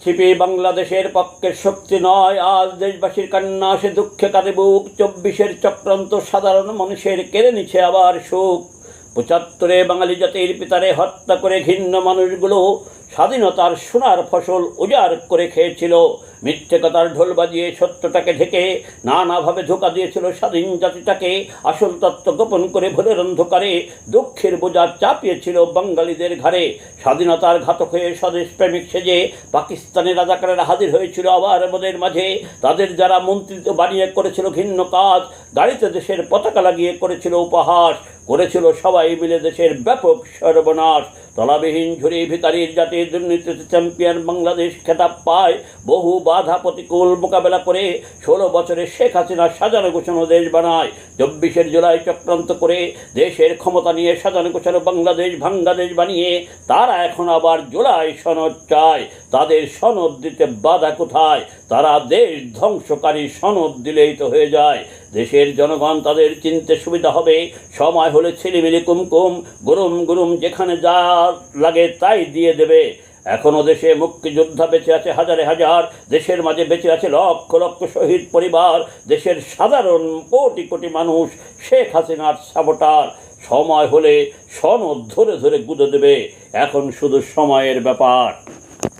ছিপি বাংলাদেশের পক্ষের শক্তি নয়। আজ দেশবাসীর কান্না সে দুঃখে কাঁদে বুক। 24-এর চক্রান্ত সাধারণ মানুষের কেড়ে নিচ্ছে আবার সুখ। 75-এ বাঙালি জাতির পিতারে হত্যা করে ঘৃণ্য মানুষগুলো স্বাধীনতার সোনার ফসল উজাড় করে খেয়েছিল। মিথ্যে কথার ঢোল বাজিয়ে সত্যটাকে ঢেকে নানাভাবে ধোঁকা দিয়েছিল স্বাধীন জাতিটাকে। আসল তত্ত্ব গোপন করে ভোরের অন্ধকারে দুঃখের বোঝা চাপিয়েছিল বাঙালিদের ঘাড়ে। স্বাধীনতার ঘাতক হয়ে স্বদেশ প্রেমিক সেজে পাকিস্তানের রাজাকারেরা হাজির হয়েছিল আবার আমাদের মাঝে। তাদের যারা মন্ত্রী বানিয়ে করেছিল ঘৃণ্য কাজ, গাড়িতে দেশের পতাকা লাগিয়ে করেছিল উপহাস, করেছিল সবাই মিলে দেশের ব্যাপক সর্বনাশ। তলাবিহীন ঝুড়ি ভিখারির জাতির দুর্নীতিতে চ্যাম্পিয়ন বাংলাদেশ খেতাব পায়। বহু বাধা প্রতিকূল মোকাবেলা করে 16 বছরে শেখ হাসিনা সাজানো গোছানো দেশ বানায়। 24-এর জুলাই চক্রান্ত করে দেশের ক্ষমতা নিয়ে সাজানো গোছানো বাংলাদেশ ভাঙ্গা দেশ বানিয়ে তারা এখন আবার জুলাই সনদ চায়। তাদের সনদ দিতে বাধা কোথায়? তারা দেশ ধ্বংসকারী সনদ দিলেই তো হয়ে যায়। দেশের জনগণ তাদের চিনতে সুবিধা হবে। সময় হলে ছিলিমিলি কুমকুম গুরুম গুরুম যেখানে যা লাগে তাই দিয়ে দেবে। এখনো দেশে মুক্তিযোদ্ধা বেঁচে আছে হাজারে হাজার। দেশের মাঝে বেঁচে আছে লক্ষ লক্ষ শহীদ পরিবার। দেশের সাধারণ কোটি কোটি মানুষ শেখ হাসিনার সাবটার। সময় হলে সনদ ধরে ধরে গুঁজে দেবে। এখন শুধু সময়ের ব্যাপার।